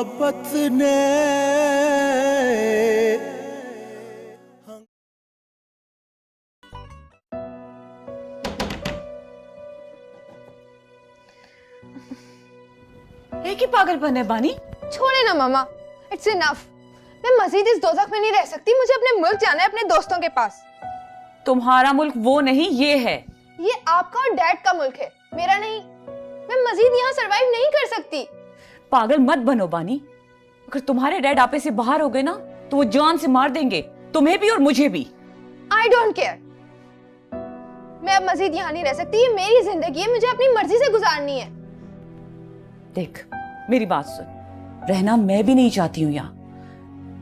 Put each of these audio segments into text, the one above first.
मोहब्बत ने एक ही पागलपन है बानी। छोड़े ना मामा, इट्स इनफ। मैं मजीद इस दोज़ख में नहीं रह सकती। मुझे अपने मुल्क जाना है, अपने दोस्तों के पास। तुम्हारा मुल्क वो नहीं, ये है। ये आपका और डैड का मुल्क है, मेरा नहीं। मैं मजीद यहाँ सरवाइव नहीं कर सकती। पागल मत बनो बानी। अगर तुम्हारे डैड आपे से बाहर हो गए ना तो वो जान से मार देंगे, तुम्हें भी और मुझे भी। I don't care. मैं अब मजीद यहाँ नहीं रह सकती। ये मेरी जिंदगी है, मुझे अपनी मर्जी से गुजारनी है। देख मेरी बात सुन, रहना मैं भी नहीं चाहती हूँ यहाँ,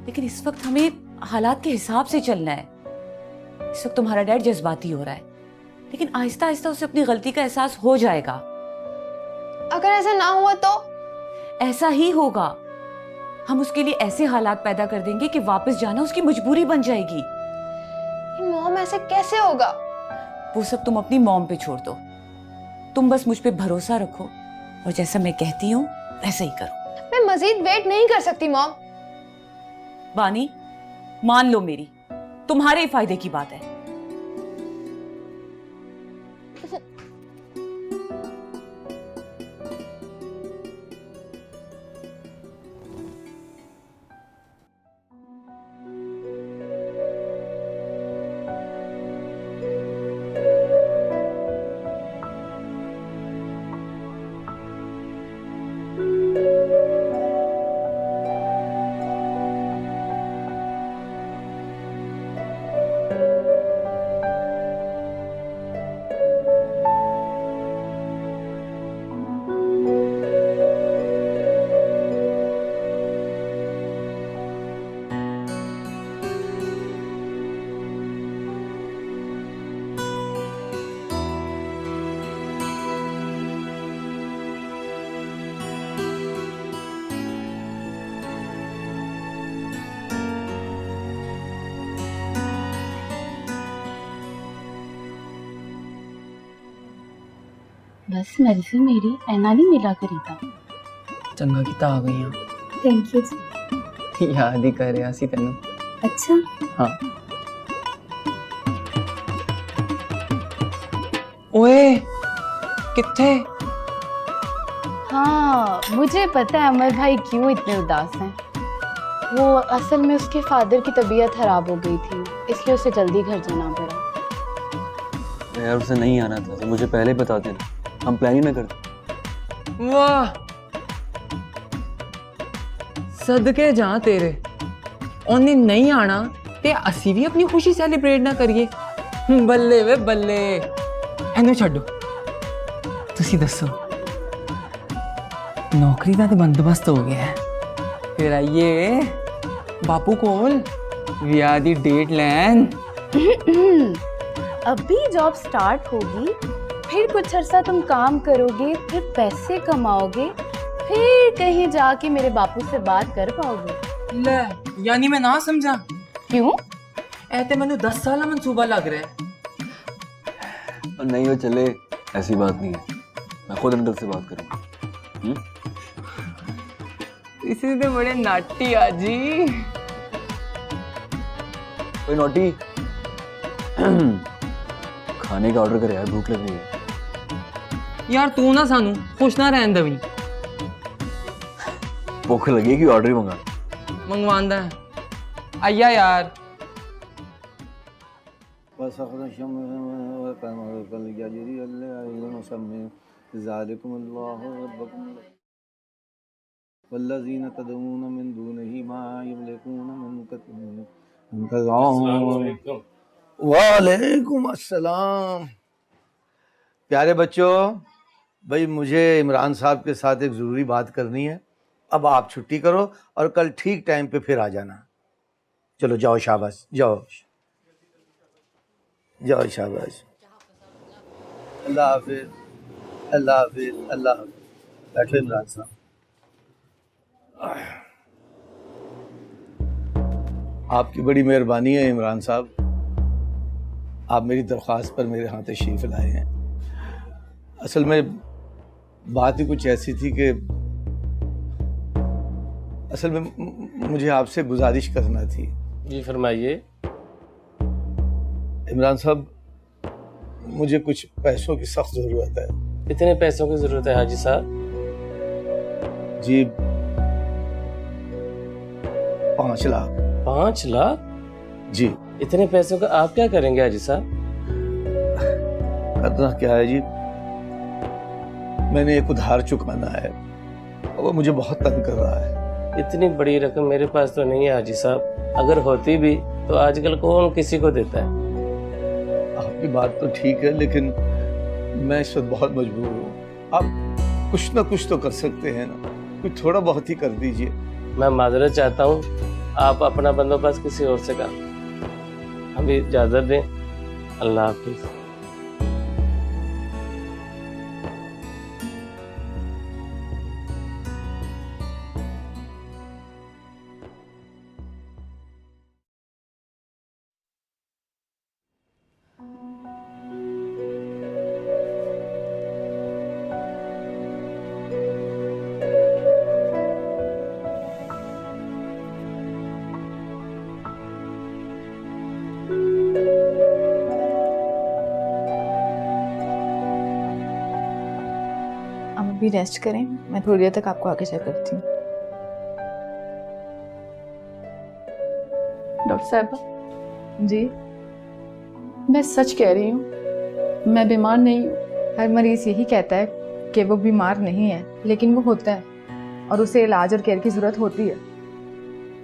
लेकिन इस वक्त हमें हालात के हिसाब से चलना है। इस वक्त तुम्हारा डैड जज्बाती हो रहा है, लेकिन आहिस्ता आहिस्ता उसे अपनी गलती का एहसास हो जाएगा। अगर ऐसा ना हुआ तो? ऐसा ही होगा। हम उसके लिए ऐसे हालात पैदा कर देंगे कि वापस जाना उसकी मजबूरी बन जाएगी। मॉम, ऐसे कैसे होगा? वो सब तुम अपनी मॉम पे छोड़ दो। तुम बस मुझ पे भरोसा रखो और जैसा मैं कहती हूँ वैसे ही करो। मैं मजीद वेट नहीं कर सकती मॉम। बानी, मान लो मेरी, तुम्हारे ही फायदे की बात है। बस मर्जी मेरी, ऐना नहीं मिला करी था। चंगा किता आ गई हैं। थैंक यू जी। याद ही कर रहा सी तेनू। अच्छा हाँ। ओए किथे? हाँ, मुझे पता है अमर भाई क्यों इतने उदास हैं। वो असल में उसके फादर की तबीयत खराब हो गई थी, इसलिए उसे जल्दी घर जाना पड़ा। यार उसे नहीं आना था तो मुझे पहले बता देना, हम प्लान ही ना करते। वाह, सदके जा तेरे। उन्हें नहीं आना ते असी भी अपनी खुशी सेलिब्रेट ना करिए। बल्ले वे बल्ले। एनू छड्डो, तुसी दसो नौकरी का तो बंदोबस्त हो गया है, फिर आइए बापू कोल विआह दी डेट लैन। अभी जॉब स्टार्ट होगी, फिर कुछ अरसा तुम काम करोगे, फिर पैसे कमाओगे, फिर कहीं जाके मेरे बापू से बात कर पाओगे। ले, यानी मैं ना समझा? क्यों? ऐते मैंने 10 साल मंसूबा लग रहा है। और नहीं हो चले, ऐसी बात नहीं है, मैं खुद अंकल से बात करूँगा। इसी तो बड़े नाटी आजी। कोई नोटी खाने का ऑर्डर करे यार, भूख लग रही है। यार तू ना सानू खुश ना रहन दवी। भूख लगी कि ऑर्डर ही मंगा। मंगवांदा है आया यार। वल्लज़ीना तदऊन मिन दूनिही मा यमलिकून मिन कत्मिर। वालेकुम अस्सलाम। प्यारे बच्चों, भाई मुझे इमरान साहब के साथ एक ज़रूरी बात करनी है। अब आप छुट्टी करो और कल ठीक टाइम पे फिर आ जाना। चलो जाओ, शाबाश, जाओ जाओ, शाबाश। अल्लाह हाफिज़, अल्लाह हाफिज़, अल्लाह हाफिज़। बैठो इमरान साहब। आपकी बड़ी मेहरबानी है इमरान साहब, आप मेरी दरख्वास्त पर मेरे यहाँ तशरीफ़ लाए हैं। असल में बात ही कुछ ऐसी थी कि असल में मुझे आपसे गुजारिश करना थी। जी फरमाइए। इमरान साहब, मुझे कुछ पैसों की सख्त ज़रूरत है। कितने पैसों की जरूरत है हाजी साहब? जी 5 लाख। 5 लाख? जी। इतने पैसों का आप क्या करेंगे हाजी साहब? करना क्या है जी, मैंने एक उधार चुकाना है और वो मुझे बहुत तंग कर रहा है। इतनी बड़ी रकम मेरे पास तो नहीं है हाजी साहब। अगर होती भी तो आजकल कौन किसी को देता है। आपकी बात तो ठीक है, लेकिन मैं इस वक्त बहुत मजबूर हूँ। आप कुछ ना कुछ तो कर सकते हैं ना, कुछ थोड़ा बहुत ही कर दीजिए। मैं माजरत चाहता हूँ, आप अपना बंदोबस्त किसी और से कर। हमें इजाजत दें। अल्लाह हाफिज। आप अभी रेस्ट करें, मैं थोड़ी देर तक आपको आके चेक करती हूँ। डॉक्टर साहब जी, मैं सच कह रही हूँ, मैं बीमार नहीं हूँ। हर मरीज यही कहता है कि वो बीमार नहीं है, लेकिन वो होता है और उसे इलाज और केयर की जरूरत होती है।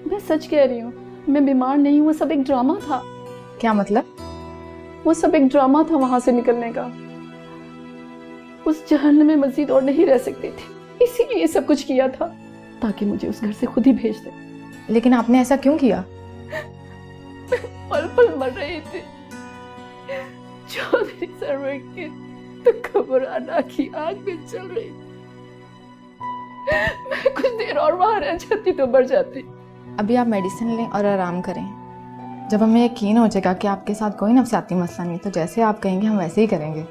मैं सच कह रही हूँ, मैं बीमार नहीं हूँ। वो सब एक ड्रामा था। क्या मतलब? वो सब एक ड्रामा था वहां से निकलने का। उस जहन्नम में मजीद और नहीं रह सकती थी, इसीलिए ये सब कुछ किया था ताकि मुझे उस घर से खुद ही भेज दे। लेकिन आपने ऐसा क्यों किया? पल पल मर रही थी। चौधरी सरवर की तो घबराना की आग में चल रही थी। मैं कुछ देर और वहां रह जाती तो मर जाती। अभी आप मेडिसिन लें और आराम करें। जब हमें यकीन हो जाएगा कि आपके साथ कोई नफसियाती मसला नहीं, तो जैसे आप कहेंगे हम वैसे ही करेंगे।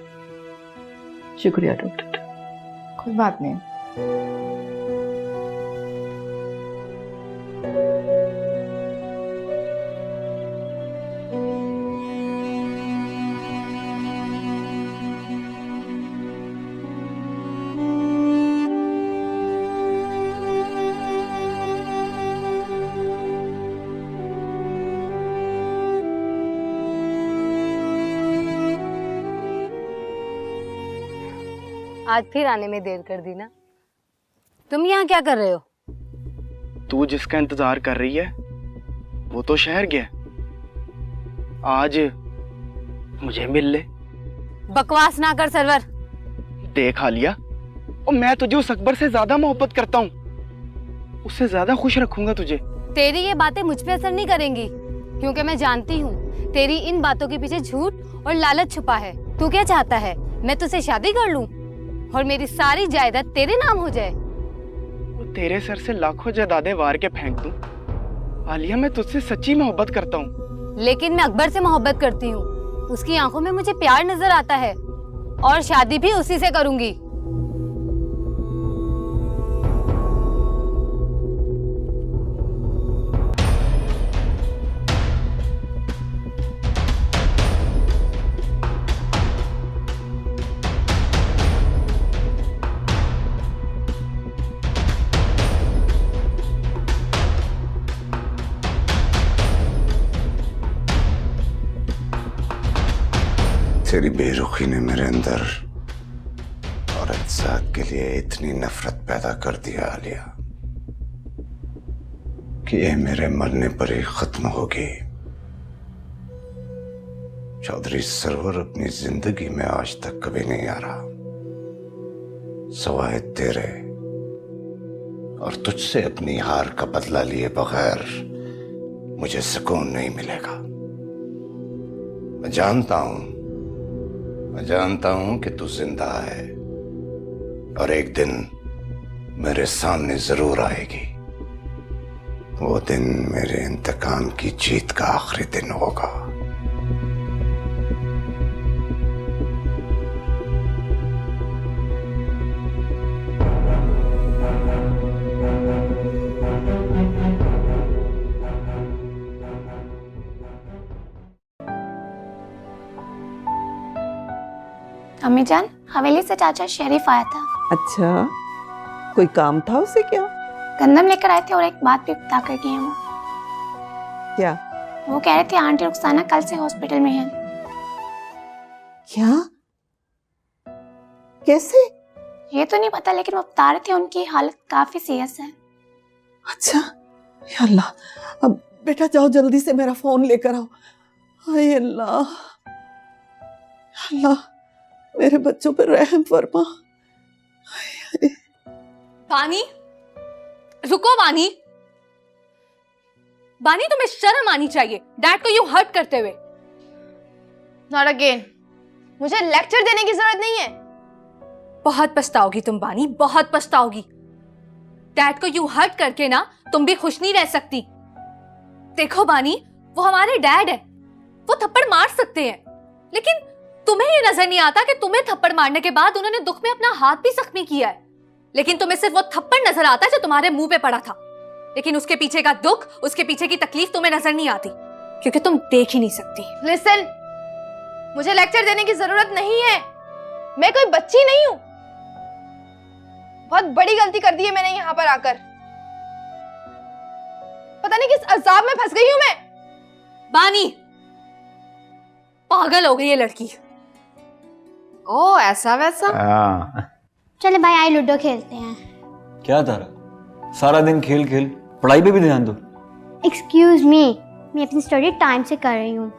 शुक्रिया डॉक्टर। कोई बात नहीं। आज फिर आने में देर कर दी ना। तुम यहाँ क्या कर रहे हो? तू जिसका इंतजार कर रही है वो तो शहर गया। आज मुझे मिल ले। बकवास ना कर सरवर। देख आलिया, और मैं तुझे उस अकबर से ज्यादा मोहब्बत करता हूँ, उससे ज्यादा खुश रखूंगा तुझे। तेरी ये बातें मुझ पे असर नहीं करेंगी, क्योंकि मैं जानती हूँ तेरी इन बातों के पीछे झूठ और लालच छुपा है। तू क्या चाहता है, मैं तुझसे शादी कर लूं और मेरी सारी जायदाद तेरे नाम हो जाए? वो तेरे सर से लाखों जायदादें वार के फेंक दूं। आलिया, मैं तुझसे सच्ची मोहब्बत करता हूँ। लेकिन मैं अकबर से मोहब्बत करती हूँ। उसकी आंखों में मुझे प्यार नजर आता है और शादी भी उसी से करूंगी। तेरी बेरुखी ने मेरे अंदर औरत जात के लिए इतनी नफरत पैदा कर दिया आलिया कि ये मेरे मरने पर ही खत्म होगी। चौधरी सरवर अपनी जिंदगी में आज तक कभी नहीं आ रहा, सवाए तेरे और तुझसे अपनी हार का बदला लिए बगैर मुझे सुकून नहीं मिलेगा। मैं जानता हूं कि तू जिंदा है और एक दिन मेरे सामने जरूर आएगी। वो दिन मेरे इंतकाम की जीत का आखिरी दिन होगा। अम्मी जान, हवेली से चाचा शरीफ आया था। अच्छा, कोई काम था उसे क्या? गंदम लेकर आए थे और एक बात भी बता कर गए हैं वो। क्या? वो कह रहे थे आंटी रुखसाना कल से हॉस्पिटल में है। क्या? कैसे? ये तो नहीं पता, लेकिन वो बता रहे थे उनकी हालत काफी सीरियस है। अच्छा, या अल्लाह, अब बेटा जाओ जल्दी से मेरा फोन लेकर आओ। हाय अल्लाह, अल्लाह मेरे बच्चों पर रहम फरमा। बानी, रुको बानी। बानी, तुम्हें शर्म आनी चाहिए डैड को यूं हर्ट करते हुए। Not again. मुझे लेक्चर देने की जरूरत नहीं है। बहुत पछताओगी तुम बानी, बहुत पछताओगी। डैड को यूं हर्ट करके ना तुम भी खुश नहीं रह सकती। देखो बानी, वो हमारे डैड है, वो थप्पड़ मार सकते हैं, लेकिन तुम्हें ये नजर नहीं आता कि तुम्हें थप्पड़ मारने के बाद उन्होंने दुख में अपना हाथ भी जख्मी किया है। लेकिन तुम्हें सिर्फ वो थप्पड़ नजर आता है जो तुम्हारे मुंह पे पड़ा था, लेकिन उसके पीछे का दुख, उसके पीछे की तकलीफ तुम्हें नजर नहीं आती, क्योंकि तुम देख ही नहीं सकती। लिसन, मुझे लेक्चर देने की जरूरत नहीं है। मैं कोई बच्ची नहीं हूं। बहुत बड़ी गलती कर दी है मैंने यहाँ पर आकर। पता नहीं किस अजाब में फंस गई हूं मैं। बानी, पागल हो गई ये लड़की। ओ ऐसा वैसा। चले भाई, आई लूडो खेलते हैं। क्या तारा, सारा दिन खेल खेल, पढ़ाई पे भी ध्यान दो। एक्सक्यूज मी, मैं अपनी स्टडी टाइम से कर रही हूँ,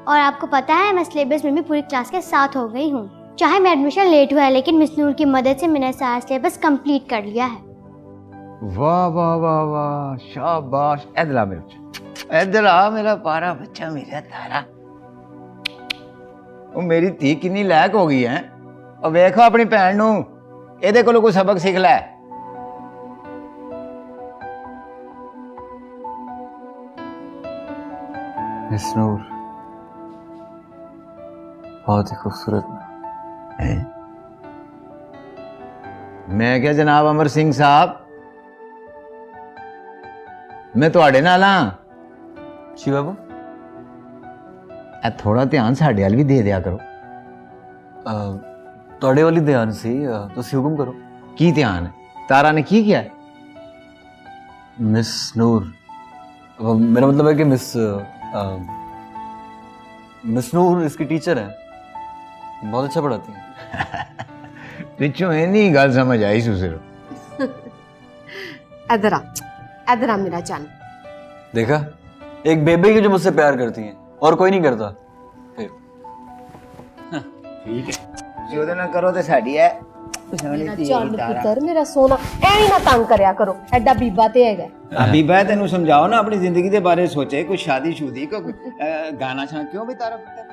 और आपको पता है मैं सिलेबस में भी पूरी क्लास के साथ हो गई हूँ। चाहे मैं एडमिशन लेट हुआ है, लेकिन मिस नूर की मदद से मैंने सारा सिलेबस कंप्लीट कर लिया है। वाह वाह वाह वाह, शाबाश। इधर आ इधर आ मेरा पारा बच्चा, मेरा तारा। ਉਹ ਮੇਰੀ ਧੀ ਕਿੰਨੀ ਲਾਇਕ ਹੋ ਗਈ ਹੈ। ਉਹ ਵੇਖੋ ਆਪਣੀ ਭੈਣ ਨੂੰ, ਇਹਦੇ ਕੋਲੋਂ ਕੋਈ ਸਬਕ ਸਿੱਖ ਲੈ। मिस नूर बहुत ही खूबसूरत है। मैं क्या जनाब अमर सिंह साहब, मैं ਤੁਹਾਡੇ ਨਾਲ ਆ। जी बाबू, थोड़ा ध्यान साढ़े वाल भी दे दिया करो। ਤੁਹਾਡੇ ਵਾਲੀ ਧਿਆਨ ਸੀ, ਤੁਸੀਂ ਹੁਕਮ ਕਰੋ। की ध्यान है? तारा ने की किया? मिस नूर, मेरा मतलब है कि मिस नूर इसकी टीचर है, बहुत अच्छा पढ़ाती है। पिछों ये नहीं गल समझ आई सुसे। इधर आ मेरा जान। देखा, एक बेबी की जो मुझसे प्यार करती है और कोई नहीं करता। ठीक है, जो ना करो तो साड़ी है। मेरा जान पुत्र, मेरा सोना, ऐ ना तंग करया करो, एडा बीबा ते हैगा। बीबा तेनू समझाओ ना, अपनी जिंदगी के बारे सोचे, कुछ शादी शुदी को गाना छा क्यों भी तारा पुत्र।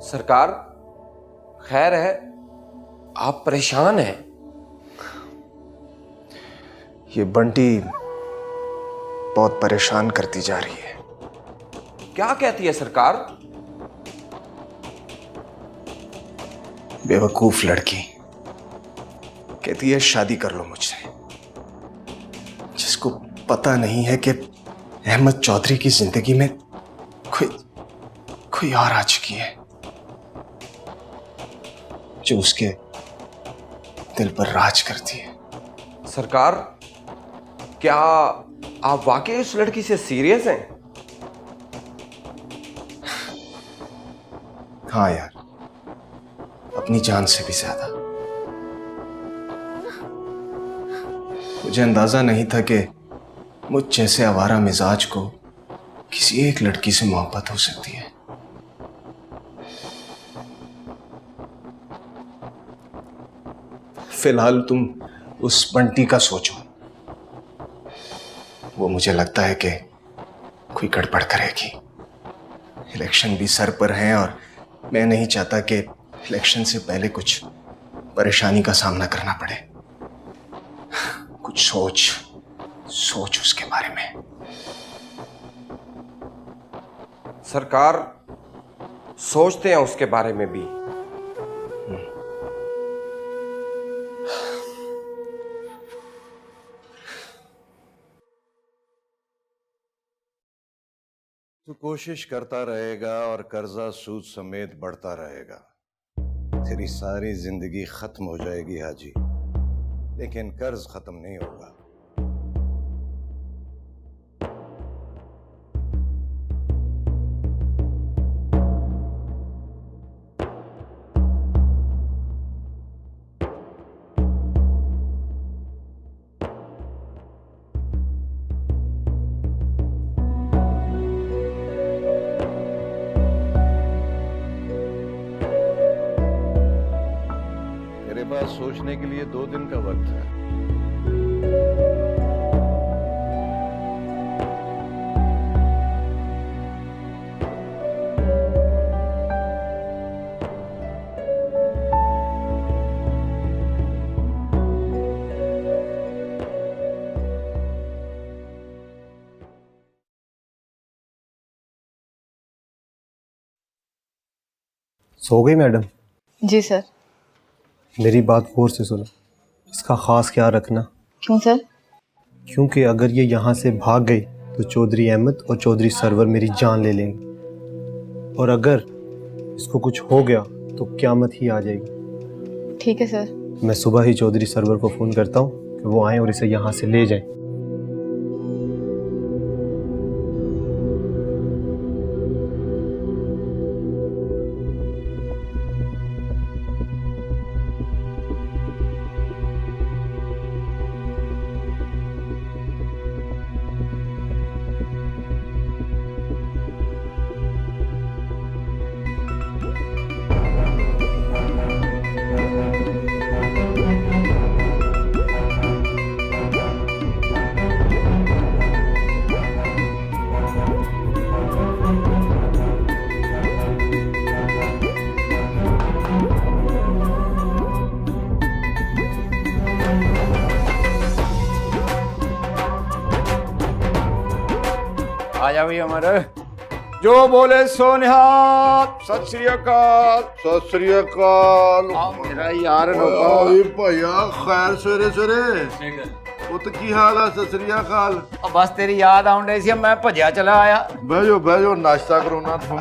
सरकार, खैर है, आप परेशान हैं। ये बंटी बहुत परेशान करती जा रही है। क्या कहती है सरकार? बेवकूफ लड़की कहती है शादी कर लो मुझसे, जिसको पता नहीं है कि अहमद चौधरी की जिंदगी में कोई और आ चुकी है जो उसके दिल पर राज करती है। सरकार, क्या आप वाकई उस लड़की से सीरियस हैं? हाँ यार, अपनी जान से भी ज्यादा। मुझे अंदाजा नहीं था कि मुझ जैसे आवारा मिजाज को किसी एक लड़की से मोहब्बत हो सकती है। फिलहाल तुम उस बंटी का सोचो। वो मुझे लगता है कि कोई गड़बड़ करेगी। इलेक्शन भी सर पर है और मैं नहीं चाहता कि इलेक्शन से पहले कुछ परेशानी का सामना करना पड़े। कुछ सोच उसके बारे में। सरकार सोचते हैं उसके बारे में भी। तू कोशिश करता रहेगा और कर्जा सूद समेत बढ़ता रहेगा। तेरी सारी जिंदगी खत्म हो जाएगी हाजी, लेकिन कर्ज खत्म नहीं होगा। तेरे पास सोचने के लिए 2 दिन का वक्त है। सो गई मैडम? जी सर। मेरी बात गौर से सुनो, इसका खास ख्याल रखना। क्यों सर? क्योंकि अगर ये यहाँ से भाग गई तो चौधरी अहमद और चौधरी सरवर मेरी जान ले लेंगे, और अगर इसको कुछ हो गया तो क़यामत ही आ जाएगी। ठीक है सर। मैं सुबह ही चौधरी सरवर को फ़ोन करता हूँ कि वो आएँ और इसे यहाँ से ले जाएं। आया भी हमारे जो बोले सोनिहाल। सत श्री अकाल। सत श्री अकाल। मेरा यार भैया खैर सवेरे सवेरे पुत की हाल है? सत श्री अकाल। बस तेरी याद आउन रही सी, मैं भजया चला आया। बह जाओ नाश्ता करो ना तुम।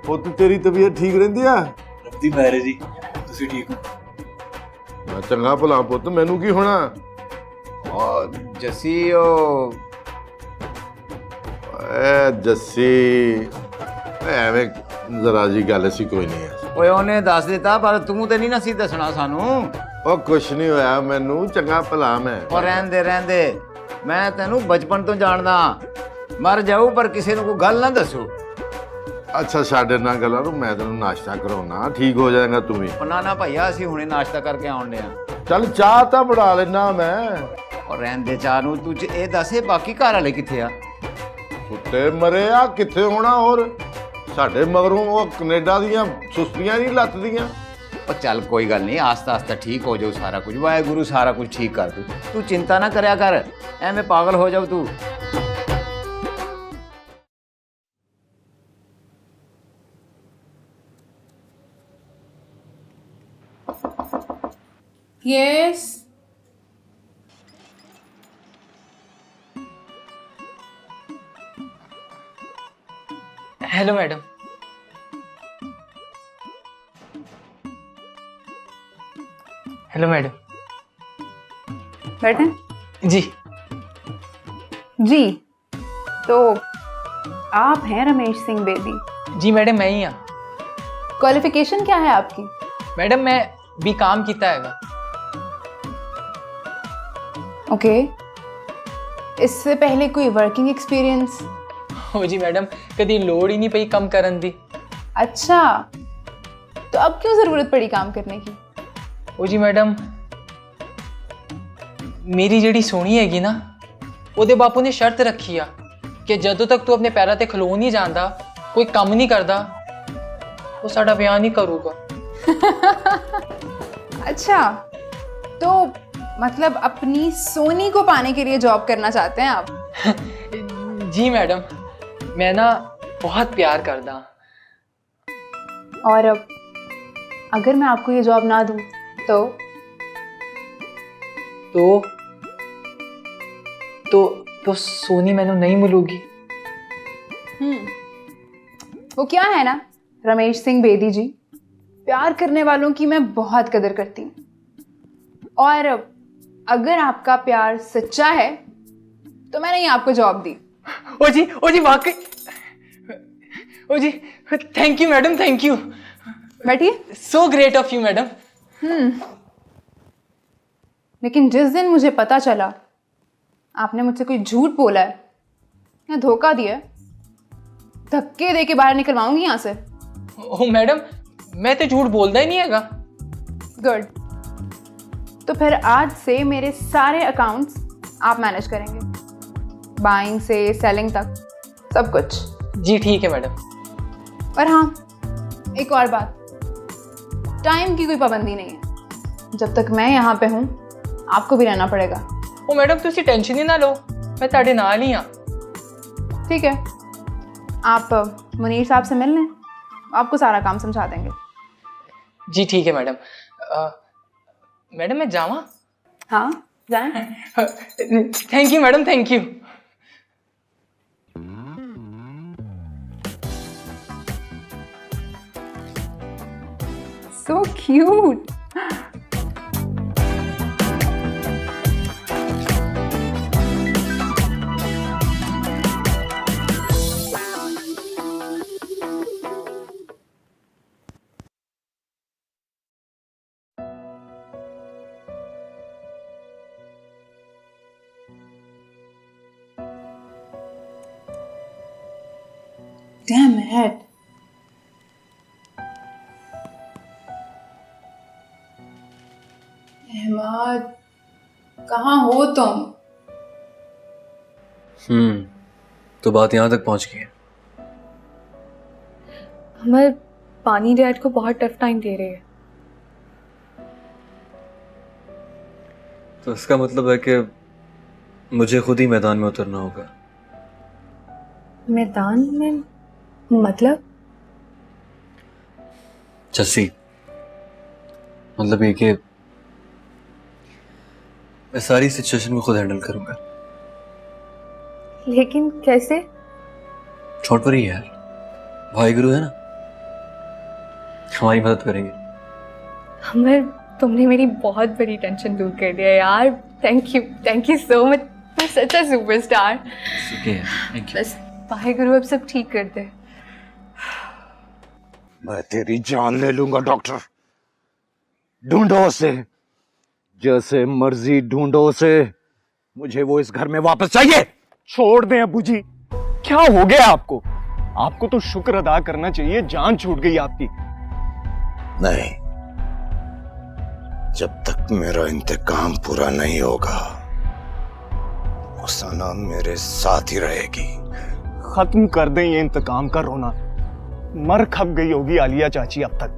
पुत तेरी तबीयत ठीक रहती है? रब्दी महरे जी तुसी ठीक हो? मैं चंगा भला पुत, मैनू की होना? जसी जस्सी एवें जरा जी गल सी कोई नहीं है। ओए ओने दस दिता पर तू ते नहीं ना सी दसना सानू। ओ कुछ नहीं होया मैनू, चंगा भला मैं। और रहन दे मैं तेनू बचपन तो जानदा। मर जाऊ पर किसी को कोई गल ना दसो। अच्छा छाड़े ना गल्लां नूं, मैं तेनू नाश्ता कराउणा, ठीक हो जाएगा तू भी। ना ना भैया असीं हुणे नाश्ता करके आउण डे आ। चल चाह तां बना लेना मैं। और रहन दे चाह नूं, तू ए दस बाकी घर वाले किथे आ? सुते मरे आ किथे होना, और साडे मगरों वो कनेडा दियां सुस्तियां नहीं लत्तदियां। और चल कोई गल नहीं, आस्ता आस्ता ठीक हो जाऊ सारा कुछ। वाहेगुरु सारा कुछ ठीक कर दू, तू चिंता ना करया कर, एवें पागल हो जाऊ तू। Yes hello madam. Hello madam. बैठे जी। जी, तो आप हैं रमेश सिंह बेदी? जी मैडम मैं ही हाँ। क्वालिफिकेशन क्या है आपकी? मैडम मैं बीकॉम कीता हैगा। ओके, इससे पहले कोई वर्किंग एक्सपीरियंस? हो जी मैडम, कभी लोड़ ही नहीं पई कम करन दी। अच्छा, तो अब क्यों जरूरत पड़ी काम करने की? हो जी मैडम, मेरी जेड़ी सोनी हैगी ना, ਉਹਦੇ ਬਾਪੂ ने शर्त रखी आ कि ਜਦੋਂ तक तू अपने पैरों ते खलो नहीं जाता, कोई काम नहीं करता, वो साडा ब्याह नहीं करूगा। अच्छा, तो मतलब अपनी सोनी को पाने के लिए जॉब करना चाहते हैं आप? जी मैडम, मैं ना बहुत प्यार करदा। और अगर मैं आपको ये जॉब ना दूं तो तो सोनी मैंने नहीं मिलूगी। वो क्या है ना रमेश सिंह बेदी जी, प्यार करने वालों की मैं बहुत कदर करती हूँ, और अगर आपका प्यार सच्चा है तो मैंने ही आपको जॉब दी। ओ जी वाकई, ओ जी thank you madam, thank you. बैठिए। So great of you madam. लेकिन जिस दिन मुझे पता चला आपने मुझसे कोई झूठ बोला है या धोखा दिया है, धक्के दे के बाहर निकलवाऊंगी यहाँ से। ओ मैडम, मैं तो झूठ बोलता ही नहीं हैगा। गुड, तो फिर आज से मेरे सारे अकाउंट्स आप मैनेज करेंगे, बाइंग से सेलिंग तक सब कुछ। जी ठीक है मैडम। और हाँ, एक और बात, टाइम की कोई पाबंदी नहीं है, जब तक मैं यहाँ पे हूँ आपको भी रहना पड़ेगा। ओ मैडम तुसी टेंशन ही ना लो, मैं ताड़े नाल ही हाँ। ठीक है, आप मुनीर साहब से मिल लें, आपको सारा काम समझा देंगे। जी ठीक है मैडम। मैडम मैं जावा? हाँ जाएं। Thank you madam, thank you. So cute. Damn it. Ahmad, कहाँ हो तुम? तो बात यहाँ तक पहुँच गई है। हमारे पानी डैड को बहुत टफ टाइम दे रहे हैं। तो इसका मतलब है कि मुझे खुद ही मैदान में उतरना होगा। मैदान में मतलब? जस्सी, मतलब ये कि मैं सारी सिचुएशन को खुद हैंडल करूंगा। लेकिन कैसे? छोड़ पर ही यार, भाई गुरु है ना, हमारी मदद करेंगे। अमर, तुमने मेरी बहुत बड़ी टेंशन दूर कर दिया यार। Thank you so much. मैं सच अ सुपरस्टार। बस भाई गुरु अब सब ठीक कर दे। मैं तेरी जान ले लूंगा डॉक्टर, ढूंढो उसे, जैसे मर्जी ढूंढो उसे, मुझे वो इस घर में वापस चाहिए। छोड़ दें अबू जी, क्या हो गया आपको? आपको तो शुक्र अदा करना चाहिए, जान छूट गई आपकी। नहीं, जब तक मेरा इंतकाम पूरा नहीं होगा वो सनम मेरे साथ ही रहेगी। खत्म कर दें ये इंतकाम का रोना। मर खप गई होगी आलिया चाची अब तक।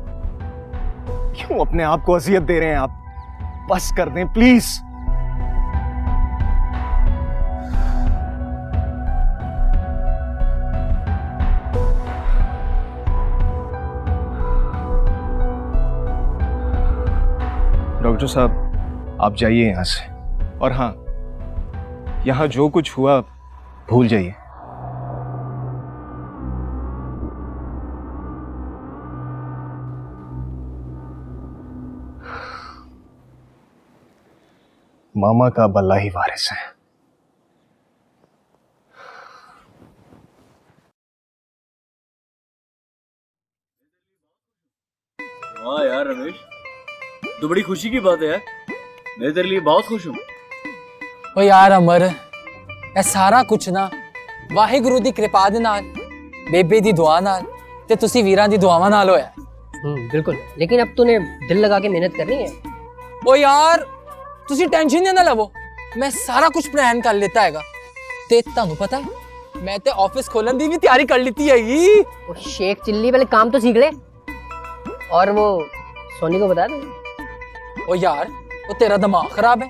क्यों अपने आप को अजियत दे रहे हैं आप? बस कर दें प्लीज। डॉक्टर साहब आप जाइए यहां से, और हाँ, यहां जो कुछ हुआ भूल जाइए। मामा का बल्ला ही वारिस है। तो बड़ी खुशी की बात है यार, मैं तेरे लिए बहुत खुश हूँ। ओ यार अमर, ਇਹ ਸਾਰਾ ਕੁਛ ਨਾ ਵਾਹਿਗੁਰੂ ਦੀ ਕਿਰਪਾ ਦੇ ਨਾਲ, ਬੇਬੇ ਦੀ ਦੁਆ ਨਾਲ ਤੇ ਤੁਸੀਂ ਵੀਰਾਂ ਦੀ ਦੁਆਵਾਂ ਨਾਲ ਹੋਇਆ। बिल्कुल, लेकिन अब तूने दिल लगा के मेहनत करनी है। ओ यार ਤੁਸੀਂ ਟੈਨਸ਼ਨ ਨਾ ਲਵੋ, ਮੈਂ ਸਾਰਾ ਕੁਝ ਪਲਾਨ ਕਰ ਲਿੱਤਾ ਹੈਗਾ ਤੇ ਤੁਹਾਨੂੰ ਪਤਾ ਹੈ ਮੈਂ ਤੇ ਆਫਿਸ ਖੋਲਣ ਦੀ ਵੀ ਤਿਆਰੀ ਕਰ ਲਿੱਤੀ ਹੈਗੀ। वो शेख चिल्ली पहले काम तो सीख ले, और वो सोनी को बता दे। ओ यार ਉਹ ਤੇਰਾ ਦਿਮਾਗ ਖਰਾਬ ਹੈ,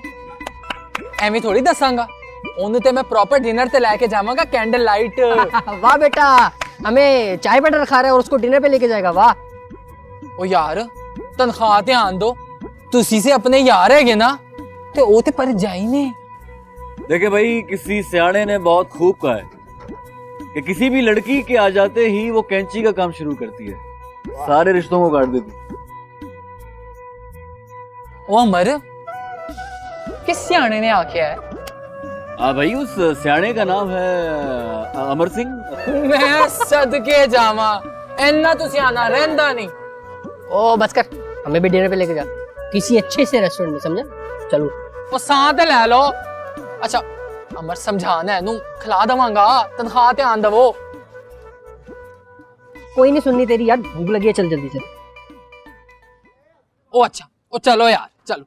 ਐਵੇਂ ਥੋੜੀ ਦੱਸਾਂਗਾ ਉਹਨੂੰ ਤੇ ਮੈਂ ਪ੍ਰੋਪਰ डिनर ਤੇ ਲੈ ਕੇ ਜਾਵਾਂਗਾ कैंडल लाइट। वाह बेटा, हमें चाय बटर खा रहा है और उसको डिनर पे लेके जाएगा, वाह। ओ यार तनख्वाह ध्यान दो, तुसी से अपने यार है ना ते ओ ते पर जाई ने। देखे भाई, किसी सियाने ने बहुत खूब कहा है कि किसी भी लड़की के आ जाते ही वो कैंची का काम शुरू करती है, सारे रिश्तों को काट देती। ओ अमर, किस सियाने ने आख्या है? हाँ भाई, उस सियाने का नाम है अमर सिंह। मैं सदके जावा, इन्ना तो सियाना रहंदा नहीं। ओ बस कर, हमें भी डिनर पे लेके जा किसी अच्छे से रेस्टोरेंट में, समझा? चलो ओ साथ ले लो। अच्छा अमर समझाना है नू, खिला दवांगा, तनख्वाह ध्यान दवो। कोई नहीं सुननी तेरी यार, भूख लगी है, चल जल्दी से। ओ अच्छा, ओ चलो यार चलो।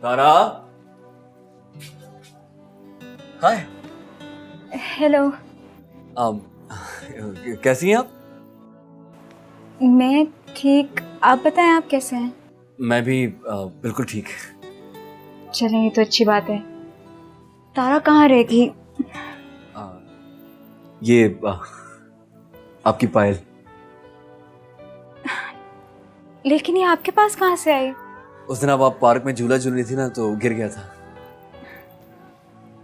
तारा, हाय। हेलो। कैसी हैं आप? मैं ठीक, आप बताएं आप कैसे हैं? मैं भी बिल्कुल ठीक। चलें, ये तो अच्छी बात है। तारा कहाँ रहेगी? ये आपकी पायल। लेकिन ये आपके पास कहाँ से आई? उस दिन आप पार्क में झूला झूल रही थी ना, तो गिर गया था।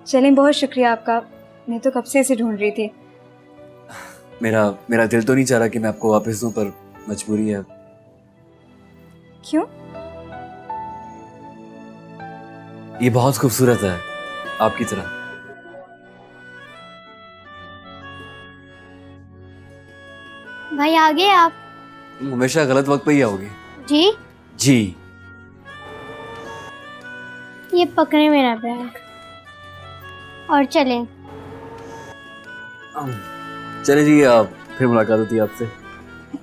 चलें, बहुत शुक्रिया आपका, मैं तो कब से इसे ढूंढ रही थी। मेरा दिल तो नहीं चाह रहा कि मैं आपको वापस दूं, पर मजबूरी है। क्यों? ये बहुत खूबसूरत है, आपकी तरह। भाई आ गए आप? तुम हमेशा गलत वक्त पे ही आओगे। जी जी। ये पकड़े मेरा बैग और चले। चले जी, फिर मुलाकात होती है आपसे।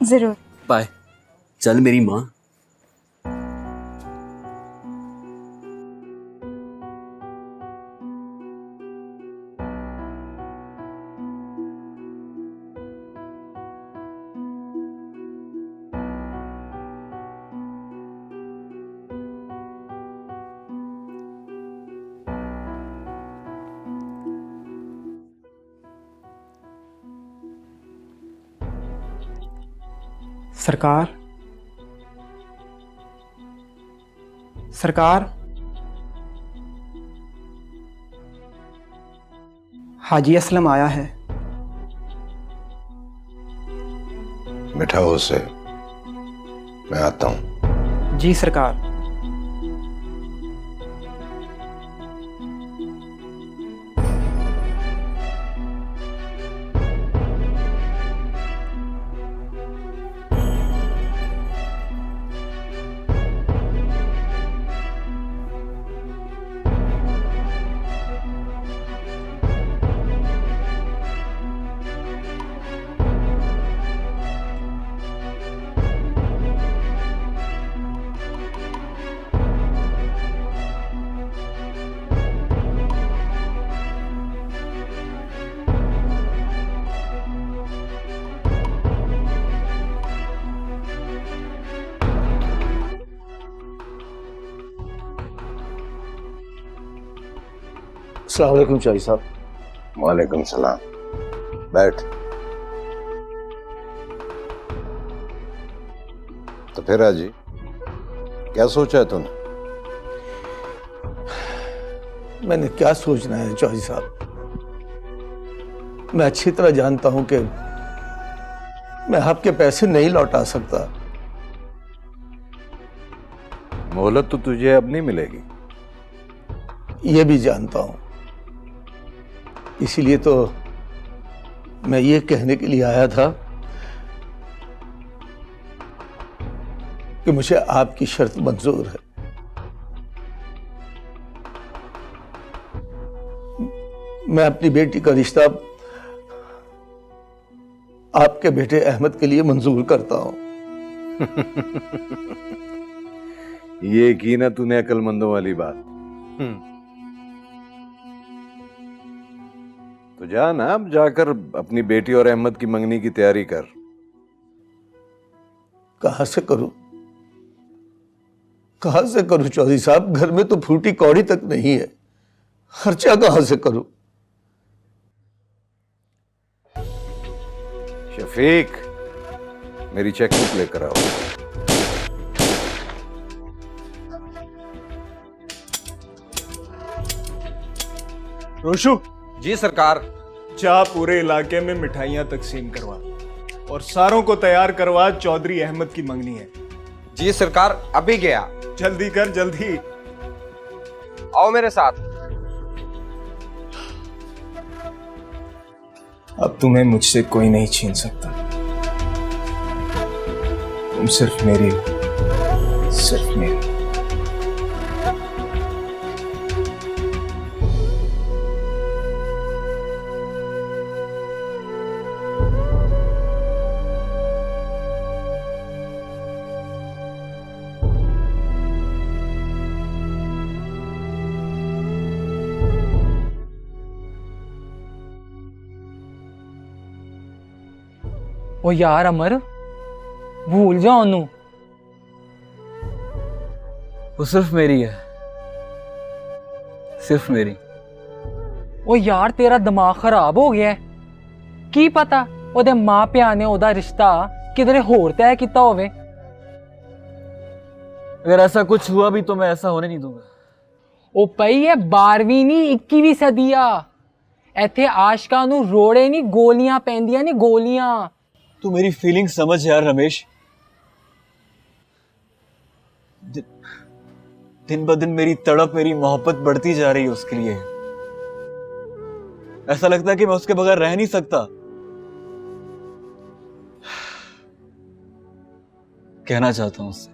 जरूर। बाय। चल मेरी माँ। सरकार, सरकार, हाजी असलम आया है। बिठाओ उसे, मैं आता हूं। जी सरकार। अस्सलाम वालेकुम शाही साहब। वालेकुम सलाम। बैठ। तो फिर हाजी क्या सोचा है तूने? मैंने क्या सोचना है चौधरी साहब, मैं अच्छी तरह जानता हूं कि मैं आपके पैसे नहीं लौटा सकता। मोहलत तो तुझे अब नहीं मिलेगी। ये भी जानता हूं, इसीलिए तो मैं ये कहने के लिए आया था कि मुझे आपकी शर्त मंजूर है। मैं अपनी बेटी का रिश्ता आपके बेटे अहमद के लिए मंजूर करता हूं। ये की ना तूने अक्लमंदों वाली बात। तो जा ना, अब जाकर अपनी बेटी और अहमद की मंगनी की तैयारी कर। कहां से करूं चौधरी साहब? घर में तो फूटी कौड़ी तक नहीं है, खर्चा कहां से करूं? शफीक, मेरी चेकबुक लेकर आओ। रोशु। जी सरकार। जा पूरे इलाके में मिठाइयां तकसीम करवा और सारों को तैयार करवा, चौधरी अहमद की मंगनी है। जी सरकार, अभी गया। जल्दी कर, जल्दी। आओ मेरे साथ। अब तुम्हें मुझसे कोई नहीं छीन सकता। तुम सिर्फ मेरी हो, सिर्फ मेरी। ओ यार अमर, भूल जा ओनू। वो सिर्फ मेरी है, सिर्फ मेरी। ओ यार तेरा दिमाग खराब हो गया है। की पता ओदे मां प्या ने ओदा रिश्ता किधरे होर तय किता होवे। अगर ऐसा कुछ हुआ भी तो मैं ऐसा होने नहीं दूंगा। ओ पई है 12वीं नहीं 21वीं सदी आ। इत्थे आशकां नूं रोड़े नहीं गोलियां पैंदियां नहीं, गोलियां। तू मेरी फीलिंग समझ यार रमेश। दिन ब दिन मेरी तड़प, मेरी मोहब्बत बढ़ती जा रही है उसके लिए। ऐसा लगता है कि मैं उसके बगैर रह नहीं सकता। कहना चाहता हूं उससे,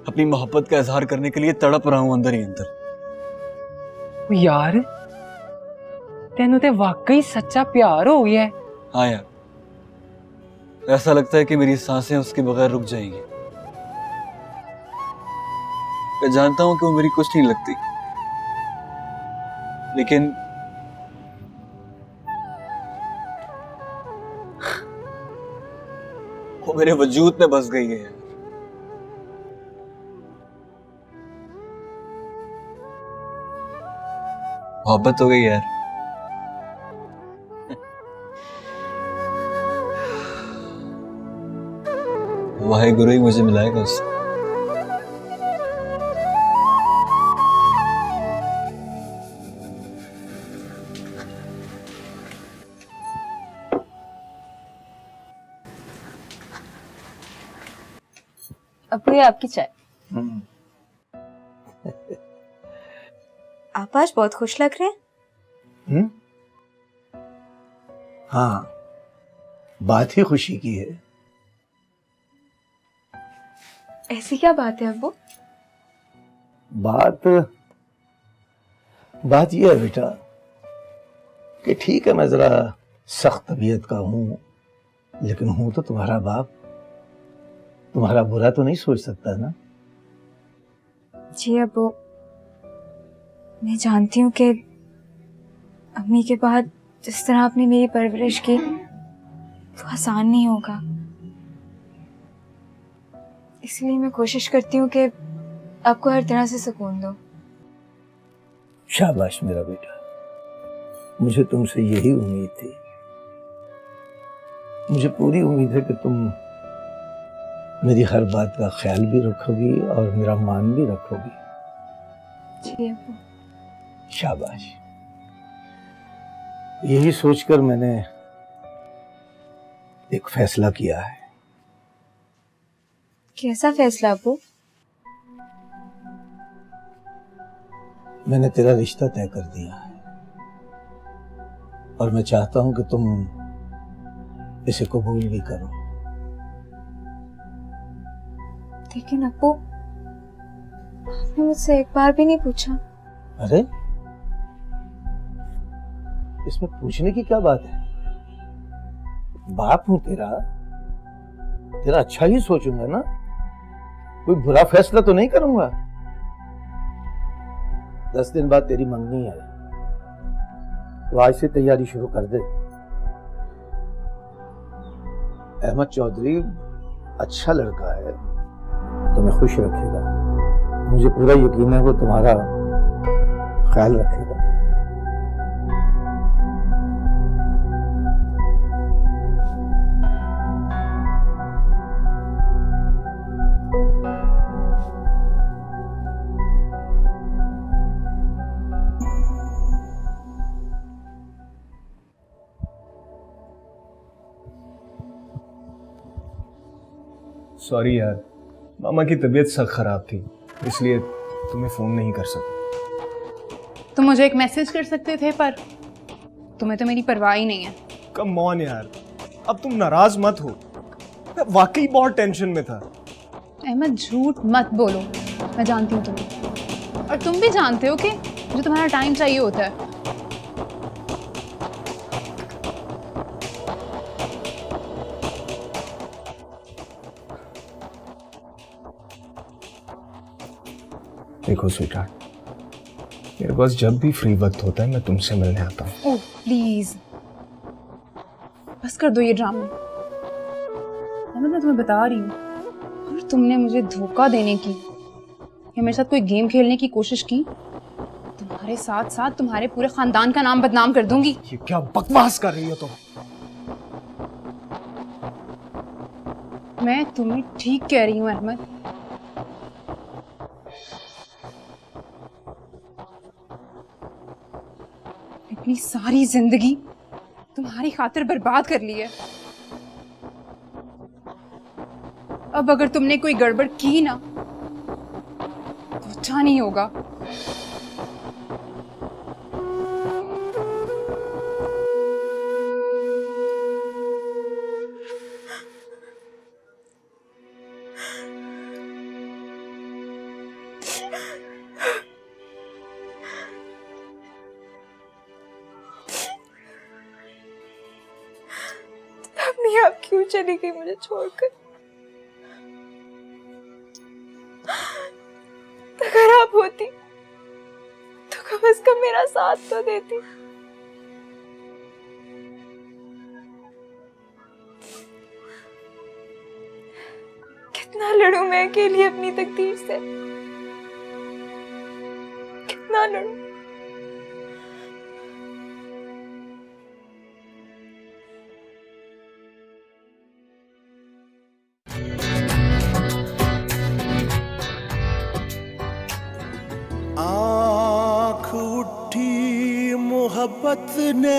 अपनी मोहब्बत का इजहार करने के लिए तड़प रहा हूं अंदर ही अंदर। यार तेनू ते वाकई सच्चा प्यार हो गया है। हाँ यार, ऐसा लगता है कि मेरी सांसें उसके बगैर रुक जाएंगी। मैं जानता हूं कि वो मेरी कुछ नहीं लगती, लेकिन वो मेरे वजूद में बस गई है। मोहब्बत हो गई यार। वाहेगुरु ही मुझे मिलाएगा उससे। अब ये आपकी चाय। आप आज बहुत खुश लग रहे हैं। हाँ, बात ही खुशी की है। ऐसी क्या बात है अब्बू? बात यह है बेटा कि ठीक है, मैं जरा सख्त तबीयत का हूं, लेकिन हूं तो तुम्हारा बाप। तुम्हारा बुरा तो नहीं सोच सकता ना। जी अब्बू, मैं जानती हूँ कि अम्मी के बाद जिस तरह आपने मेरी परवरिश की वो आसान नहीं होगा, इसलिए मैं कोशिश करती हूँ कि आपको हर तरह से सुकून दो। शाबाश मेरा बेटा, मुझे तुमसे यही उम्मीद थी। मुझे पूरी उम्मीद है कि तुम मेरी हर बात का ख्याल भी रखोगी और मेरा मान भी रखोगी। जी अब्बू। शाबाश। यही सोचकर मैंने एक फैसला किया है। कैसा फैसला अब्बू? मैंने तेरा रिश्ता तय कर दिया है और मैं चाहता हूं कि तुम इसे कबूल भी करो। लेकिन अब्बू, आपने मुझसे एक बार भी नहीं पूछा। अरे इसमें पूछने की क्या बात है? बाप हूं तेरा अच्छा ही सोचूंगा ना, कोई बुरा फैसला तो नहीं करूंगा। 10 दिन बाद तेरी मंगनी है, तो आज से तैयारी शुरू कर दे। अहमद चौधरी अच्छा लड़का है, तुम्हें खुश रखेगा। मुझे पूरा यकीन है वो तुम्हारा ख्याल रखेगा। सॉरी यार, मामा की तबीयत सख्त खराब थी, इसलिए तुम्हें फोन नहीं कर सका। तुम मुझे एक मैसेज कर सकते थे, पर तुम्हें तो मेरी परवाह ही नहीं है। कम ऑन यार, अब तुम नाराज मत हो, मैं वाकई बहुत टेंशन में था। अहमद झूठ मत बोलो, मैं जानती हूँ तुम्हें, और तुम भी जानते हो कि मुझे तुम्हारा टाइम चाहिए होता है। देखो स्वीटहार्ट, मेरे पास जब भी फ्री वक्त होता है मैं तुमसे मिलने आता हूँ। ओह प्लीज, बस कर दो ये ड्रामा। मैं तुम्हें बता रही हूँ, अगर तुमने मुझे धोखा देने की या मेरे साथ कोई गेम खेलने की कोशिश की, तुम्हारे साथ साथ तुम्हारे पूरे खानदान का नाम बदनाम कर दूंगी। ये क्या बकवास कर रही हो तुम? मैं तुम्हें ठीक कह रही हूँ अहमद। अपनी सारी जिंदगी तुम्हारी खातिर बर्बाद कर ली है। अब अगर तुमने कोई गड़बड़ की ना, तो अच्छा नहीं होगा। मम्मी आप क्यों चली गई मुझे छोड़कर? अगर आप होती तो कम से कम मेरा साथ तो देती। कितना लड़ूं मैं अकेली अपनी तकदीर से, कितना लड़ूं। आँख उठी मोहब्बत ने